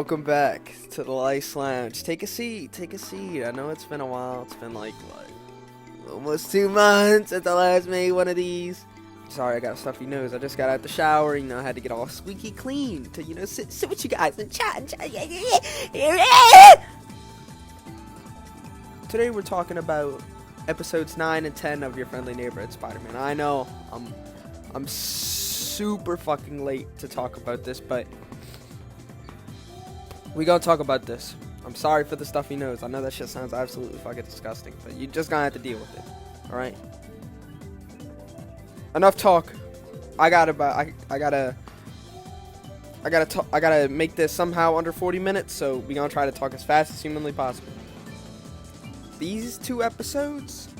Welcome back to the Lice Lounge. Take a seat, take a seat. I know it's been a while. It's been like, what, almost 2 months since I last made one of these. Sorry, I got a stuffy nose. I just got out the shower, I had to get all squeaky clean to, sit with you guys and chat. Today we're talking about episodes 9 and 10 of Your Friendly Neighborhood Spider-Man. I know, I'm super fucking late to talk about this, but we gonna talk about this. I'm sorry for the stuffy nose. I know that shit sounds absolutely fucking disgusting, but you just gonna have to deal with it. Alright? Enough talk. I gotta make this somehow under 40 minutes, so we gonna try to talk as fast as humanly possible. These 2 episodes?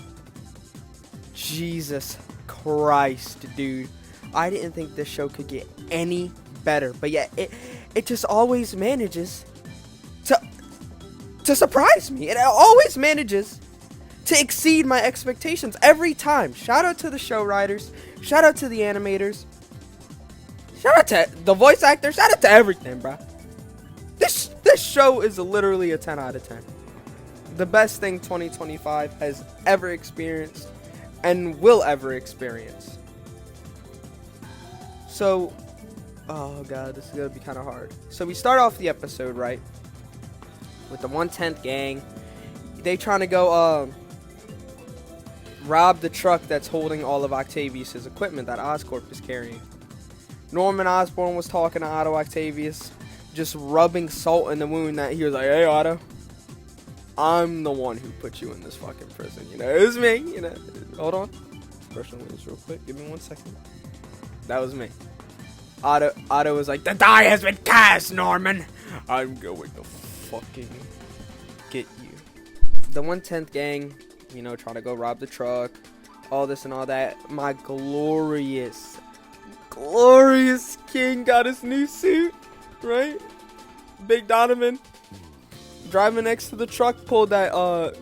Jesus Christ, dude. I didn't think this show could get any better, but yet it just always manages to surprise me. It always manages to exceed my expectations every time. Shout out to the show writers, shout out to the animators, shout out to the voice actors, shout out to everything, bro. This show is literally a 10 out of 10. The best thing 2025 has ever experienced and will ever experience. So, oh god, this is gonna be kind of hard. So we start off the episode, right, with the 1/10 gang. They trying to go rob the truck that's holding all of Octavius's equipment that Oscorp is carrying. Norman Osborn was talking to Otto Octavius, just rubbing salt in the wound that he was like, "Hey Otto, I'm the one who put you in this fucking prison. It was me. Hold on, brush my wings real quick. Give me 1 second. That was me." Otto was like, "The die has been cast, Norman. I'm going to fucking get you." The 1/10 gang, trying to go rob the truck, all this and all that. My glorious king got his new suit, right? Big Donovan driving next to the truck pulled that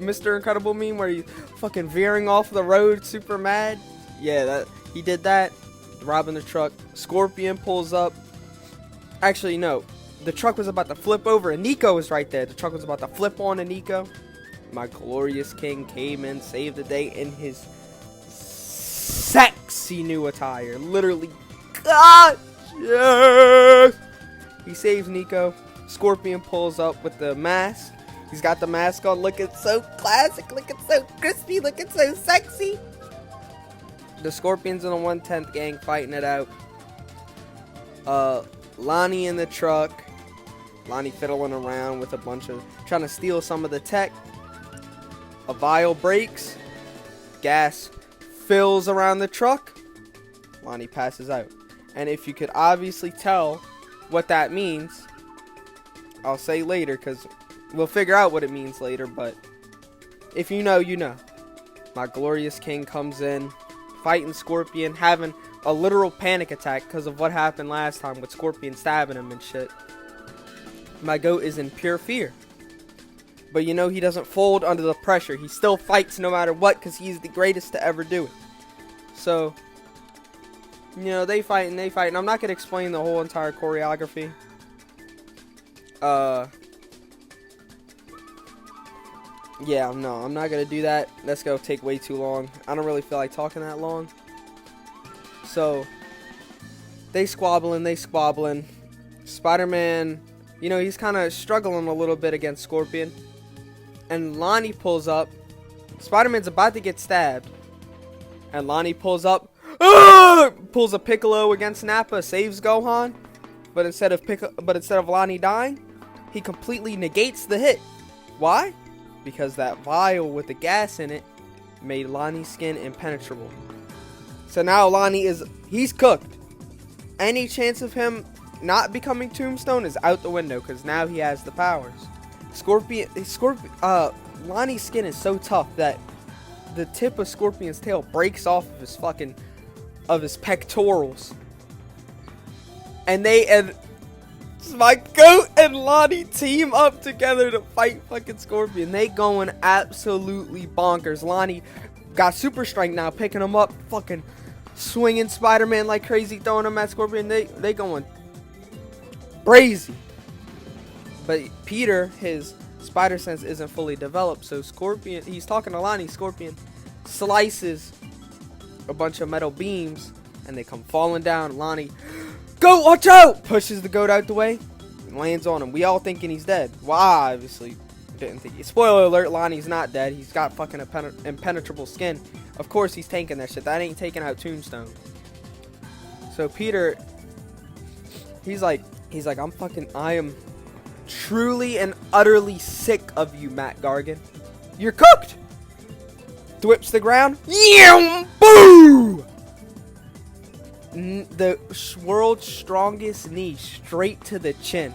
Mr. Incredible meme where he's fucking veering off the road super mad. Yeah, he did that. Robbing the truck. Scorpion pulls up. Actually, no. The truck was about to flip over and Nico was right there. The truck was about to flip on to Nico. My glorious king came in, saved the day in his sexy new attire. Literally, God, yes! He saves Nico. Scorpion pulls up with the mask. He's got the mask on, looking so classic, looking so crispy, looking so sexy. The Scorpions and the 1/10 gang fighting it out. Lonnie in the truck. Lonnie fiddling around with a bunch of, trying to steal some of the tech. A vial breaks. Gas fills around the truck. Lonnie passes out. And if you could obviously tell what that means, I'll say later, because we'll figure out what it means later, but if you know, you know. My glorious king comes in, fighting Scorpion, having a literal panic attack because of what happened last time with Scorpion stabbing him and shit. My goat is in pure fear. But he doesn't fold under the pressure. He still fights no matter what because he's the greatest to ever do it. So, they fight and they fight. And I'm not going to explain the whole entire choreography. Yeah, no, I'm not going to do that. That's going to take way too long. I don't really feel like talking that long. So, they squabbling. Spider-Man, he's kind of struggling a little bit against Scorpion. And Lonnie pulls up. Spider-Man's about to get stabbed. And Lonnie pulls up. Pulls a Piccolo against Nappa, saves Gohan. But instead of Lonnie dying, he completely negates the hit. Why? Because that vial with the gas in it made Lonnie's skin impenetrable. So now Lonnie he's cooked. Any chance of him not becoming Tombstone is out the window because now he has the powers. Lonnie's skin is so tough that the tip of Scorpion's tail breaks off of his pectorals. And my goat and Lonnie team up together to fight fucking Scorpion. They going absolutely bonkers. Lonnie got super strength now, picking him up, fucking swinging Spider-Man like crazy, throwing him at Scorpion. They going crazy. But Peter, his spider sense isn't fully developed, so Scorpion, he's talking to Lonnie, Scorpion slices a bunch of metal beams, and they come falling down. Lonnie, goat, watch out! Pushes the goat out the way, and lands on him. We all thinking he's dead. Well, I obviously didn't think. Spoiler alert, Lonnie's not dead. He's got fucking impenetrable skin. Of course he's tanking that shit. That ain't taking out Tombstone. So Peter, he's like, I am truly and utterly sick of you, Matt Gargan. You're cooked! Whips the ground. Boo! The world's strongest knee straight to the chin.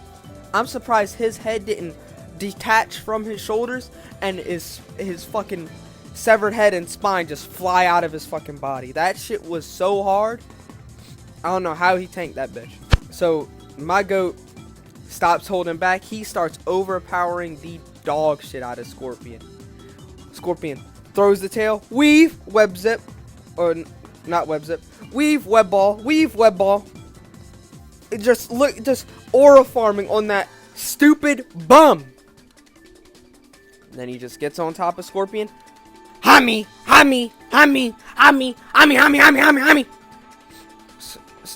I'm surprised his head didn't detach from his shoulders and his fucking severed head and spine just fly out of his fucking body. That shit was so hard. I don't know how he tanked that bitch. So my goat stops holding back. He starts overpowering the dog shit out of Scorpion. Scorpion throws the tail, weave, web zip, or not web zip, weave, web ball, It just aura farming on that stupid bum. And then he just gets on top of Scorpion. Hammy.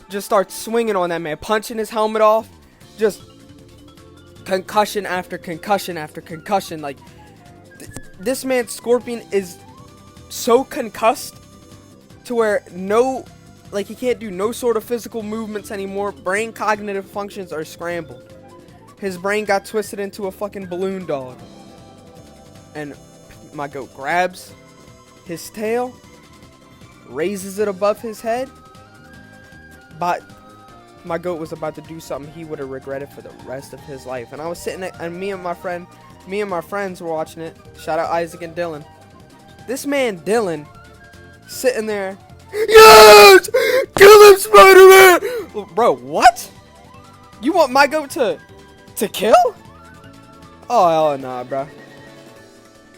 Just starts swinging on that man, punching his helmet off. Just concussion after concussion after concussion. Like, this man Scorpion is so concussed to where he can't do no sort of physical movements anymore. Brain cognitive functions are scrambled. His brain got twisted into a fucking balloon dog. And my goat grabs his tail, raises it above his head. But my goat was about to do something he would have regretted for the rest of his life. And I was sitting there, and me and my friends were watching it. Shout out Isaac and Dylan. This man Dylan sitting there. Yes! Kill him, Spider-Man! Bro, what? You want my goat to kill? Oh, hell nah, bro.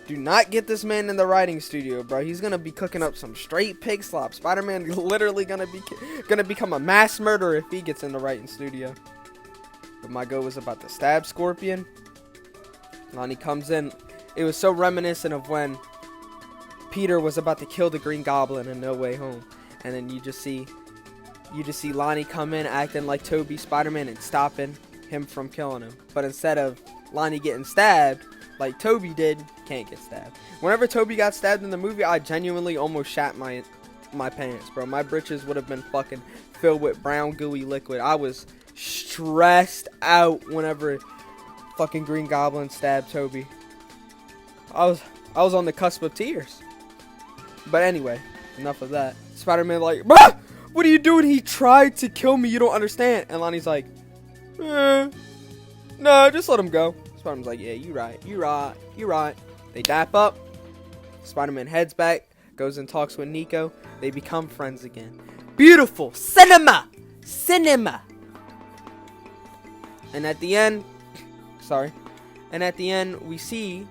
Do not get this man in the writing studio, bro. He's gonna be cooking up some straight pig slop. Spider-Man literally gonna become a mass murderer if he gets in the writing studio. But my goat was about to stab Scorpion. Lonnie comes in. It was so reminiscent of when Peter was about to kill the Green Goblin in No Way Home, and then you just see Lonnie come in acting like Toby Spider-Man and stopping him from killing him. But instead of Lonnie getting stabbed like Toby did, can't get stabbed. Whenever Toby got stabbed in the movie, I genuinely almost shat my pants, bro. My britches would have been fucking filled with brown gooey liquid. I was stressed out whenever fucking Green Goblin stabbed Toby. I was on the cusp of tears. But anyway, enough of that. Spider-Man like, bruh, what are you doing? He tried to kill me. You don't understand. And Lonnie's like, no, just let him go. Spider-Man's like, yeah, you right. They dap up. Spider-Man heads back, goes and talks with Nico. They become friends again. Beautiful cinema. And at the end, we see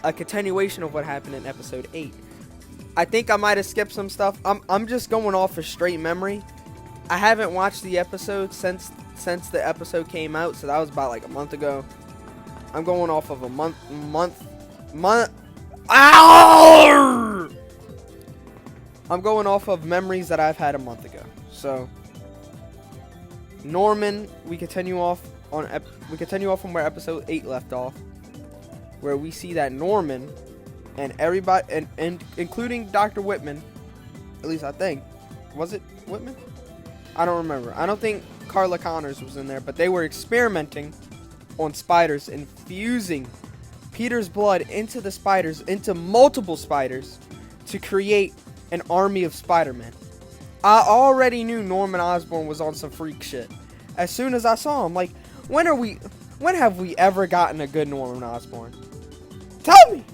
a continuation of what happened in episode 8. I think I might have skipped some stuff. I'm just going off of straight memory. I haven't watched the episode since the episode came out, so that was about like a month ago. I'm going off of a month. I'm going off of memories that I've had a month ago. So Norman, we continue off from where episode 8 left off, where we see that Norman and everybody, and including Dr. Whitman, at least I think, was it Whitman? I don't remember. I don't think Carla Connors was in there, but they were experimenting on spiders, infusing Peter's blood into the spiders, into multiple spiders, to create an army of Spider-Man. I already knew Norman Osborn was on some freak shit. As soon as I saw him, like, when have we ever gotten a good Norman Osborn? Tell me!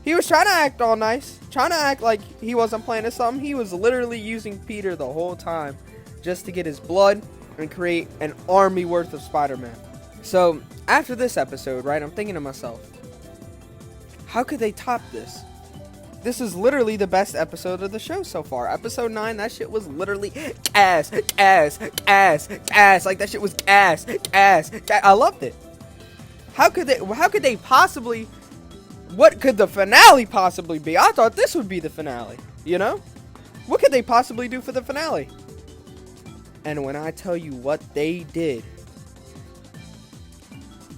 He was trying to act all nice, trying to act like he wasn't playing at something. He was literally using Peter the whole time just to get his blood and create an army worth of Spider-Man. So, after this episode, right, I'm thinking to myself, how could they top this? This is literally the best episode of the show so far. Episode 9, that shit was literally gas. Like, that shit was gas. I loved it. How could they possibly? What could the finale possibly be? I thought this would be the finale. You know, what could they possibly do for the finale? And when I tell you what they did,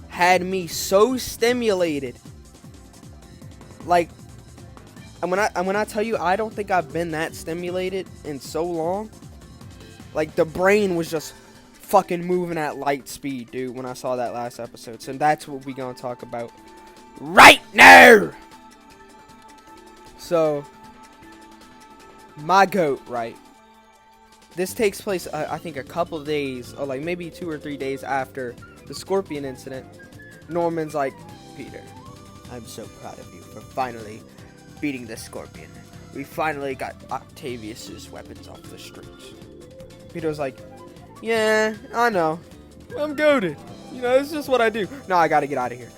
had me so stimulated. Like, and when I tell you, I don't think I've been that stimulated in so long. Like, the brain was just fucking moving at light speed, dude, when I saw that last episode. So that's what we gonna talk about right now. So, my goat, right? This takes place, I think, a couple days, or like maybe 2 or 3 days after the Scorpion incident. Norman's like, Peter, I'm so proud of you for finally beating the Scorpion. We finally got Octavius's weapons off the streets. Peter's like, yeah, I know. I'm goated. You know, it's just what I do. No, I gotta get out of here.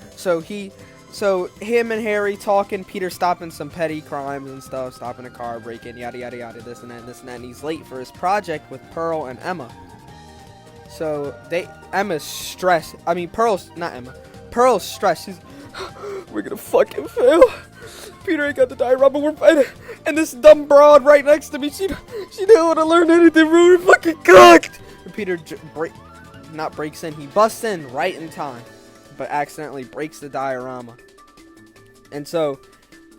So him and Harry talking, Peter stopping some petty crimes and stuff, stopping a car, breaking, yada, yada, yada, this and that, and this and that. And he's late for his project with Pearl and Emma. So Emma's stressed. I mean, Pearl's stressed. She's, we're gonna fucking fail. Peter ain't got the diorama, we're fighting. And this dumb broad right next to me, she didn't want to learn anything, we were fucking cooked. And Peter breaks in, he busts in right in time, but accidentally breaks the diorama. And so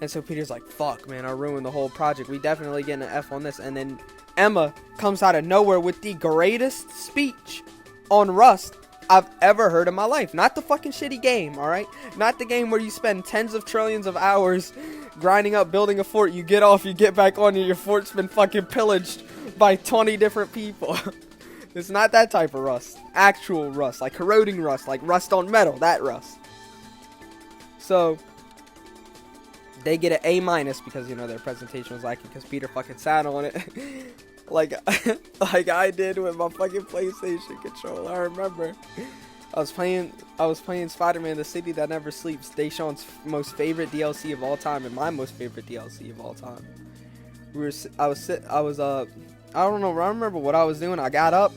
Peter's like, fuck, man, I ruined the whole project. We definitely getting an F on this. And then Emma comes out of nowhere with the greatest speech on Rust I've ever heard in my life. Not the fucking shitty game, alright? Not the game where you spend tens of trillions of hours grinding up, building a fort. You get off, you get back on, and your fort's been fucking pillaged by 20 different people. It's not that type of Rust. Actual Rust, like corroding Rust, like rust on metal, that Rust. So they get an A- because, you know, their presentation was lacking because Peter fucking sat on it. like I did with my fucking PlayStation controller. I remember I was playing Spider-Man: The City That Never Sleeps, Deshaun's most favorite DLC of all time and my most favorite DLC of all time. I don't know, I remember what I was doing. I got up,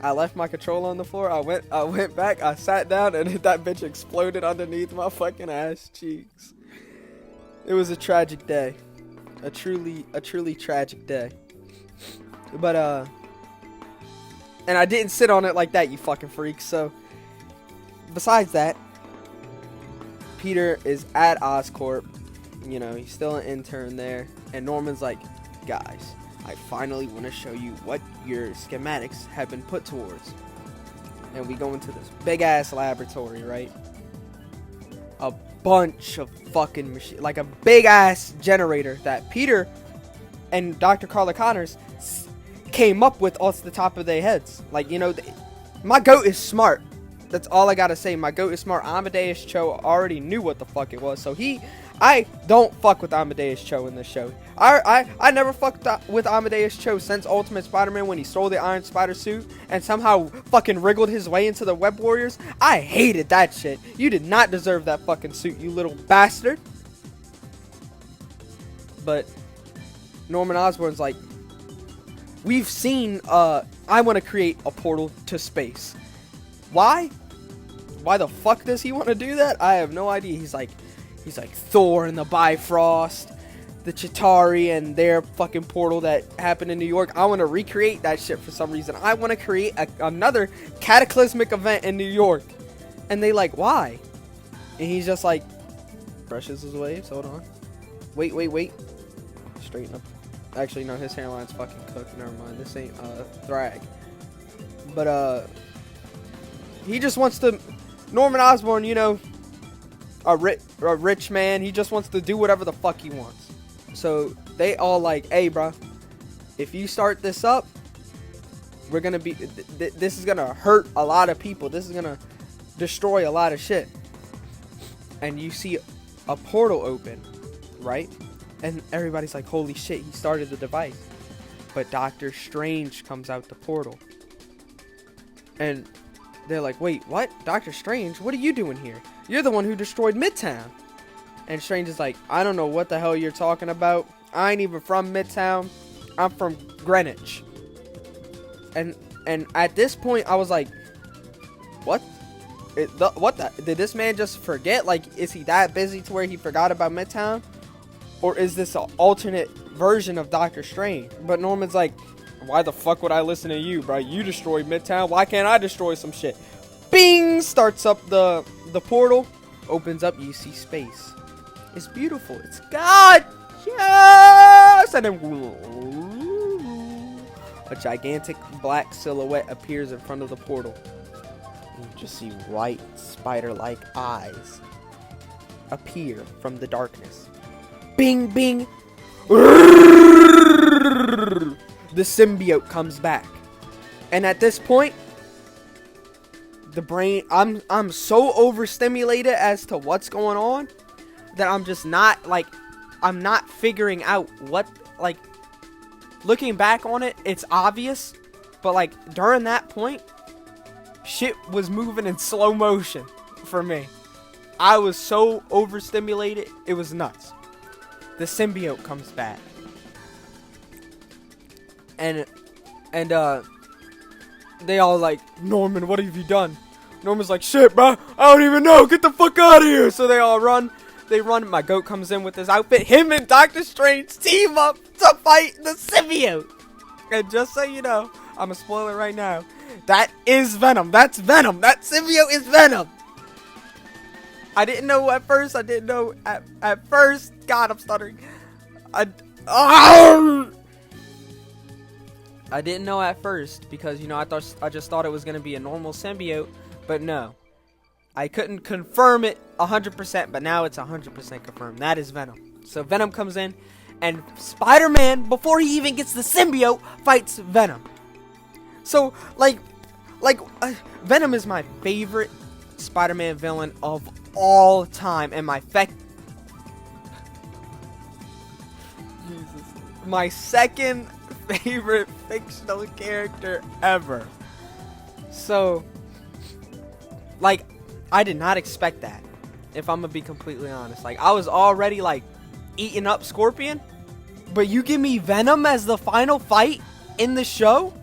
I left my controller on the floor, I went back, I sat down, and that bitch exploded underneath my fucking ass cheeks. It was a tragic day. A truly tragic day. But, and I didn't sit on it like that, you fucking freaks. So, besides that, Peter is at Oscorp. You know, he's still an intern there. And Norman's like, guys, I finally want to show you what your schematics have been put towards. And we go into this big-ass laboratory, right? A bunch of fucking machines, like a big-ass generator that Peter and Dr. Carla Connors came up with off the top of their heads. Like, you know, my goat is smart. That's all I gotta say. My goat is smart. Amadeus Cho already knew what the fuck it was. So I don't fuck with Amadeus Cho in this show. I never fucked with Amadeus Cho since Ultimate Spider-Man when he stole the Iron Spider suit and somehow fucking wriggled his way into the Web Warriors. I hated that shit. You did not deserve that fucking suit, you little bastard. But Norman Osborn's like, we've seen, I want to create a portal to space. Why? Why the fuck does he want to do that? I have no idea. He's like Thor and the Bifrost, the Chitauri and their fucking portal that happened in New York. I want to recreate that shit for some reason. I want to create another cataclysmic event in New York. And they like, why? And he's just like, brushes his waves. Hold on. Wait. Straighten up. Actually, no, his hairline's fucking cooked. Never mind. This ain't Thrag. But he just wants to. Norman Osborn, you know, a rich man. He just wants to do whatever the fuck he wants. So they all like, hey, bro, if you start this up, we're gonna be. This is gonna hurt a lot of people. This is gonna destroy a lot of shit. And you see a portal open, right? And everybody's like, holy shit, he started the device. But Doctor Strange comes out the portal. And they're like, wait, what? Doctor Strange? What are you doing here? You're the one who destroyed Midtown. And Strange is like, I don't know what the hell you're talking about. I ain't even from Midtown. I'm from Greenwich. And at this point, I was like, what? what the? Did this man just forget? Like, is he that busy to where he forgot about Midtown? Or is this an alternate version of Doctor Strange? But Norman's like, why the fuck would I listen to you, bro? You destroyed Midtown. Why can't I destroy some shit? Bing! Starts up the portal. Opens up. You see space. It's beautiful. It's God. Yes! And then a gigantic black silhouette appears in front of the portal. You just see white spider-like eyes appear from the darkness. Bing, bing. The symbiote comes back. And at this point, the brain, I'm so overstimulated as to what's going on that I'm just not, like, I'm not figuring out what, like, looking back on it, it's obvious, but, like, during that point, shit was moving in slow motion for me. I was so overstimulated, it was nuts. The symbiote comes back. And they all like, Norman, what have you done? Norman's like, shit, bro, I don't even know, get the fuck out of here. So they all run. They run. My goat comes in with his outfit. Him and Doctor Strange team up to fight the symbiote. And just so you know, I'm a spoiler right now. That is Venom. That's Venom. That symbiote is Venom. I didn't know at first. I didn't know at first. God, I'm stuttering. I didn't know at first because, you know, I just thought it was gonna be a normal symbiote, but no. I couldn't confirm it 100%, but now it's 100% confirmed. That is Venom. So Venom comes in, and Spider-Man, before he even gets the symbiote, fights Venom. So, like, Venom is my favorite Spider-Man villain of all time, and my second favorite fictional character ever. So, like, I did not expect that, if I'm gonna be completely honest. Like, I was already, like, eating up Scorpion, but you give me Venom as the final fight in the show?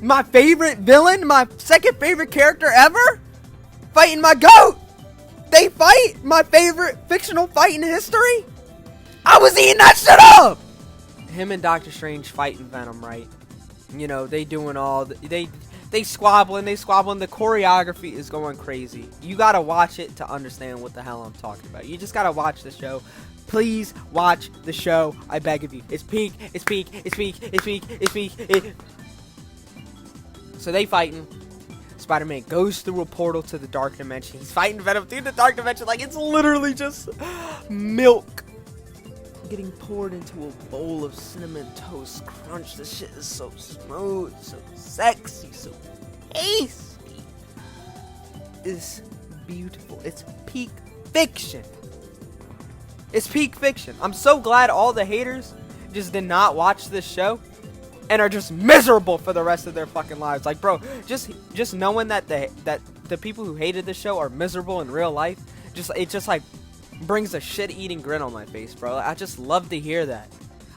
My favorite villain, my second favorite character ever, fighting my goat. They fight my favorite fictional fight in history. I was eating that shit up. Him and Doctor Strange fighting Venom, right? You know, they doing all they squabbling. The choreography is going crazy. You gotta watch it to understand what the hell I'm talking about. You just gotta watch the show. Please watch the show. I beg of you. It's peak. It's peak. It's peak. It's peak. It's peak. So they fighting. Spider-Man goes through a portal to the dark dimension. He's fighting Venom through the dark dimension like it's literally just milk getting poured into a bowl of cinnamon toast crunch. This shit is so smooth, so sexy, so tasty. It's beautiful. It's peak fiction. It's peak fiction. I'm so glad all the haters just did not watch this show and are just miserable for the rest of their fucking lives. Like, bro, just knowing that the people who hated this show are miserable in real life, it just like brings a shit-eating grin on my face, bro. I just love to hear that.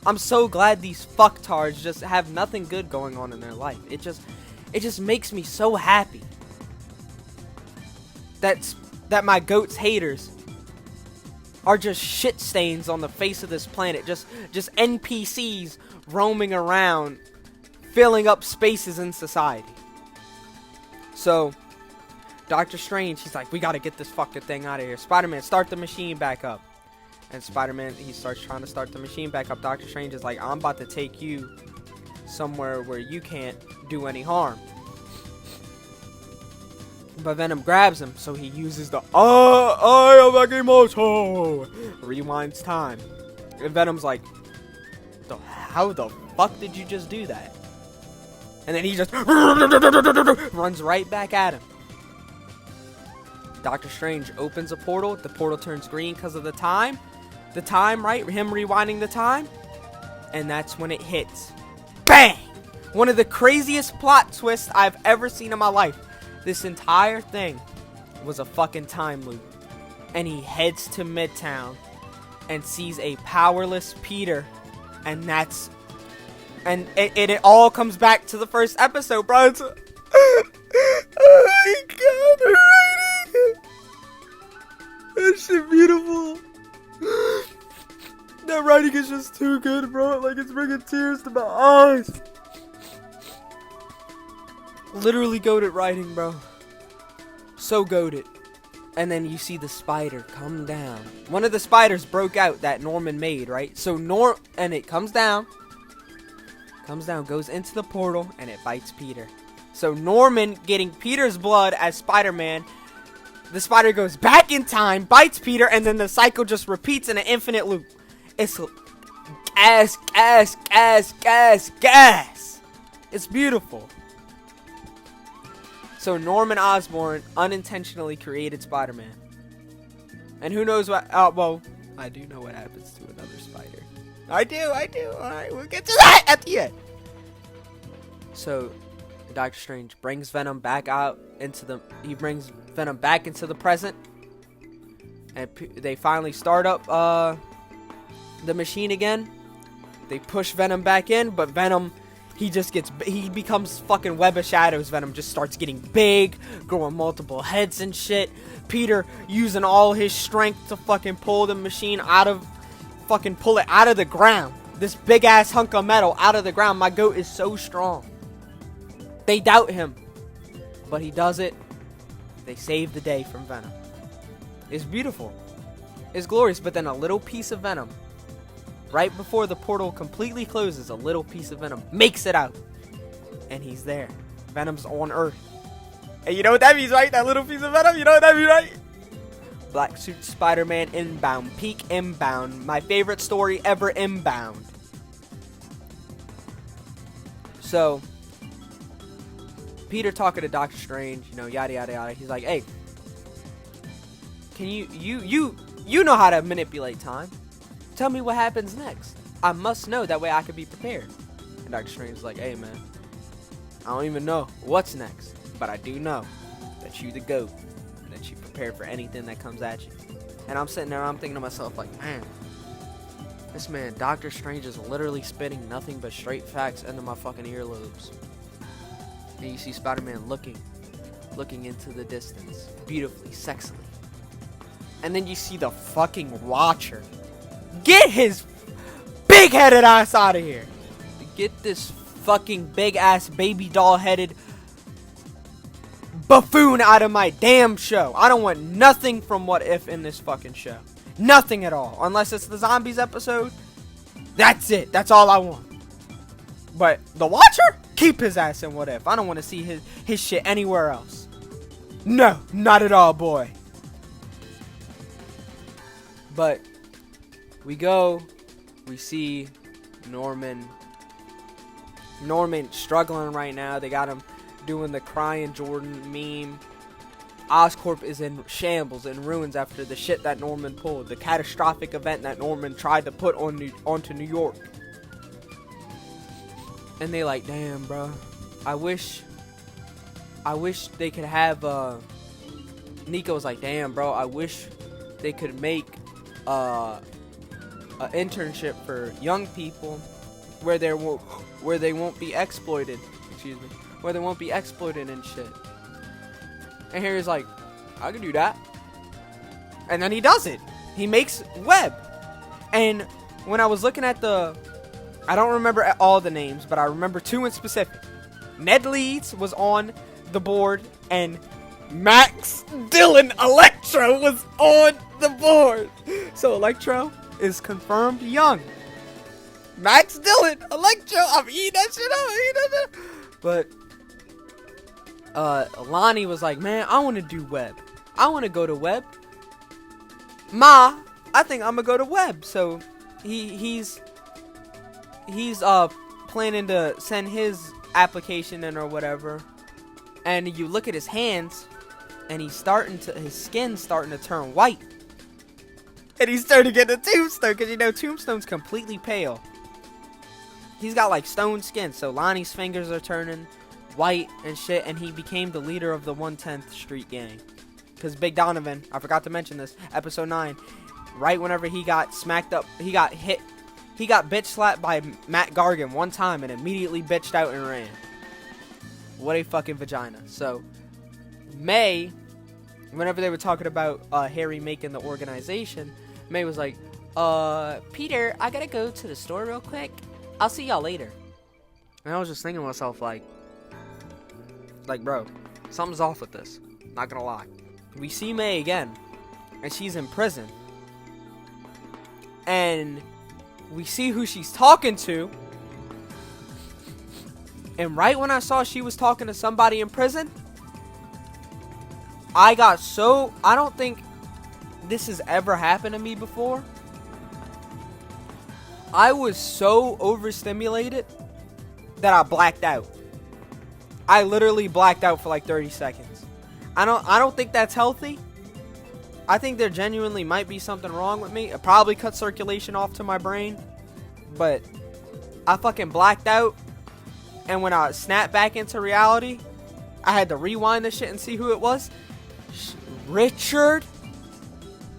I'm so glad these fucktards just have nothing good going on in their life. It just makes me so happy that my goat's haters are just shit stains on the face of this planet. Just NPCs roaming around, filling up spaces in society. So, Doctor Strange, he's like, we gotta get this fucking thing out of here. Spider-Man, start the machine back up. And Spider-Man, he starts trying to start the machine back up. Doctor Strange is like, I'm about to take you somewhere where you can't do any harm. But Venom grabs him, so he uses the Eye of Agamotto. Rewinds time. And Venom's like, how the fuck did you just do that? And then he just runs right back at him. Doctor Strange opens a portal. The portal turns green because of the time. The time, right? Him rewinding the time. And that's when it hits. Bang! One of the craziest plot twists I've ever seen in my life. This entire thing was a fucking time loop. And he heads to Midtown and sees a powerless Peter. And that's... And it all comes back to the first episode, bro. Oh my god, the writing! is just too good, bro. Like, it's bringing tears to my eyes. Literally goated writing, bro. So goated. And then you see the spider come down. One of the spiders broke out that Norman made, right? So and it comes down, goes into the portal, and it bites Peter. So Norman getting Peter's blood as Spider-Man. The spider goes back in time, bites Peter, and then the cycle just repeats in an infinite loop. It's gas, gas, gas, gas, gas. It's beautiful. So Norman Osborn unintentionally created Spider-Man. And who knows what... well, I do know what happens to another spider. I do. Alright, we'll get to that at the end. So, Doctor Strange brings Venom back out into the... He brings Venom back into the present. And they finally start up the machine again. They push Venom back in, but Venom... He becomes fucking Web of Shadows. Venom just starts getting big, growing multiple heads and shit. Peter using all his strength to fucking pull the machine pull it out of the ground. This big ass hunk of metal out of the ground. My goat is so strong. They doubt him, but he does it. They save the day from Venom. It's beautiful. It's glorious, but then a little piece of Venom, right before the portal completely closes, a little piece of Venom makes it out. And he's there. Venom's on Earth. And you know what that means, right? That little piece of Venom? You know what that means, right? Black Suit Spider-Man inbound. Peak inbound. My favorite story ever inbound. So, Peter talking to Doctor Strange, you know, yada, yada, yada. He's like, hey, can you know how to manipulate time. Tell me what happens next. I must know, that way I can be prepared. And Doctor Strange's like, hey man, I don't even know what's next, but I do know that you the GOAT, and that you prepared for anything that comes at you. And I'm sitting there, I'm thinking to myself like, man, this man, Doctor Strange, is literally spitting nothing but straight facts into my fucking earlobes. And you see Spider-Man looking into the distance, beautifully, sexily. And then you see the fucking Watcher. Get his big-headed ass out of here. Get this fucking big-ass baby doll-headed buffoon out of my damn show. I don't want nothing from What If in this fucking show. Nothing at all. Unless it's the zombies episode. That's it. That's all I want. But the Watcher? Keep his ass in What If. I don't want to see his shit anywhere else. No, not at all, boy. But we see Norman struggling right now. They got him doing the crying Jordan meme. Oscorp is in shambles and ruins after the shit that Norman pulled. The catastrophic event that Norman tried to put onto New York. And they like, damn, bro. I wish they could have, Nico's like, damn, bro. I wish they could make, an internship for young people where they won't be exploited. Excuse me. Where they won't be exploited and shit. And Harry's like, I can do that. And then he does it. He makes web. And when I was looking at I don't remember all the names, but I remember two in specific. Ned Leeds was on the board, and Max Dillon Electro was on the board. So Electro is confirmed young. Max Dillon Electro, I'm eating that shit up. But Lonnie was like, man, I want to do web. I want to go to web. Ma, I think I'm gonna go to web. So he's planning to send his application in or whatever. And you look at his hands, and his skin's starting to turn white. And he's starting to get a tombstone, because you know Tombstone's completely pale. He's got like stone skin, so Lonnie's fingers are turning white and shit, and he became the leader of the 110th Street Gang. Because Big Donovan, I forgot to mention this, episode 9, right whenever he got smacked up, he got bitch slapped by Matt Gargan one time and immediately bitched out and ran. What a fucking vagina. So, May, whenever they were talking about Harry making the organization, May was like, Peter, I gotta go to the store real quick. I'll see y'all later. And I was just thinking to myself, like, bro, something's off with this. Not gonna lie. We see May again, and she's in prison. And we see who she's talking to. And right when I saw she was talking to somebody in prison, I don't think this has ever happened to me before. I was so overstimulated that I blacked out. I literally blacked out for like 30 seconds. I don't think that's healthy. I think there genuinely might be something wrong with me. It probably cut circulation off to my brain. But I fucking blacked out. And when I snapped back into reality, I had to rewind the shit and see who it was. Richard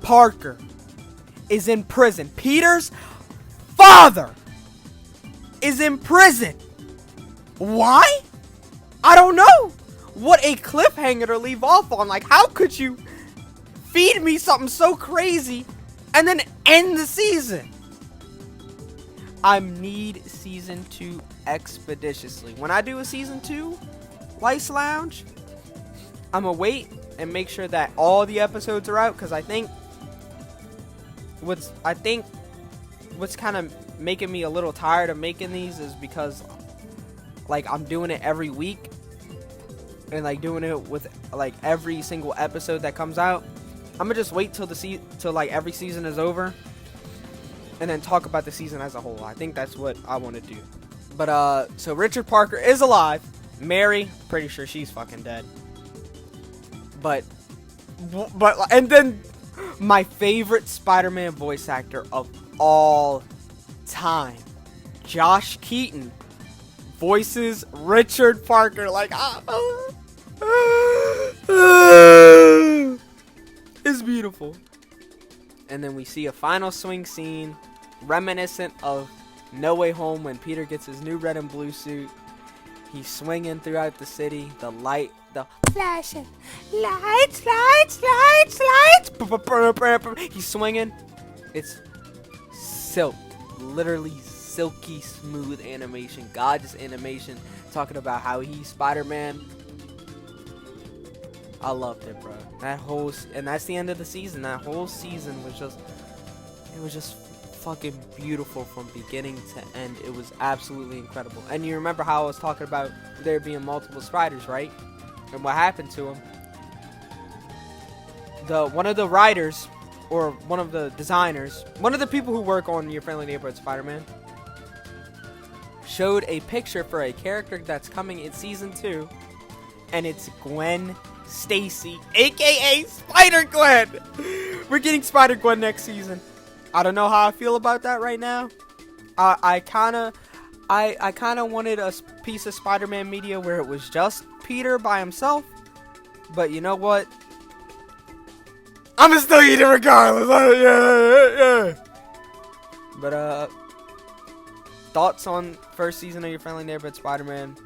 Parker is in prison. Peter's father is in prison. Why? I don't know. What a cliffhanger to leave off on. Like, how could you feed me something so crazy and then end the season? I need season 2 expeditiously. When I do a season 2 Lice Lounge, I'm gonna wait and make sure that all the episodes are out, because I think what's kind of making me a little tired of making these is because, like, I'm doing it every week and like doing it with like every single episode that comes out. I'm gonna just wait till like every season is over and then talk about the season as a whole. I think that's what I want to do. But so Richard Parker is alive. Mary, pretty sure she's fucking dead. But and then my favorite Spider-Man voice actor of all time, Josh Keaton, voices Richard Parker. Like, it's beautiful. And then we see a final swing scene reminiscent of No Way Home when Peter gets his new red and blue suit. He's swinging throughout the city. The flashing lights. He's swinging. It's literally silky smooth animation, gorgeous animation, talking about how he's Spider-Man. I loved it, bro. And that's the end of the season. That whole season was just fucking beautiful from beginning to end. It was absolutely incredible. And you remember how I was talking about there being multiple spiders, right? And what happened to him? One of the writers, or one of the designers, one of the people who work on Your Friendly Neighborhood Spider-Man, showed a picture for a character that's coming in season 2, and it's Gwen Stacy, aka Spider-Gwen. We're getting Spider-Gwen next season. I don't know how I feel about that right now. I kind of wanted a piece of Spider-Man media where it was just Peter by himself. But you know what? I'm gonna still eat it regardless. Yeah. But thoughts on first season of Your Friendly Neighborhood Spider-Man?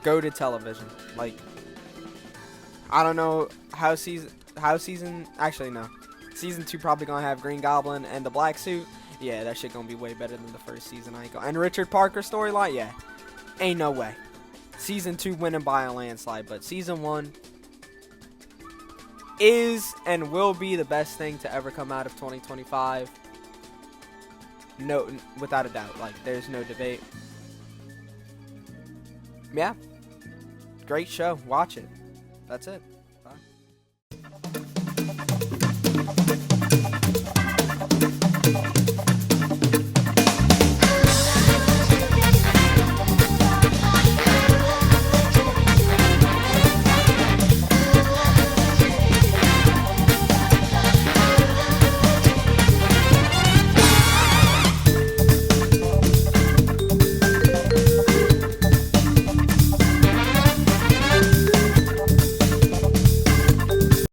Go to television. Like, I don't know how season actually no. Season 2 probably gonna have Green Goblin and the black suit. Yeah, that shit gonna be way better than the first season. And Richard Parker storyline, yeah, ain't no way. Season 2 winning by a landslide, but season 1 is and will be the best thing to ever come out of 2025. No, without a doubt. Like, there's no debate. Yeah, great show. Watch it. That's it.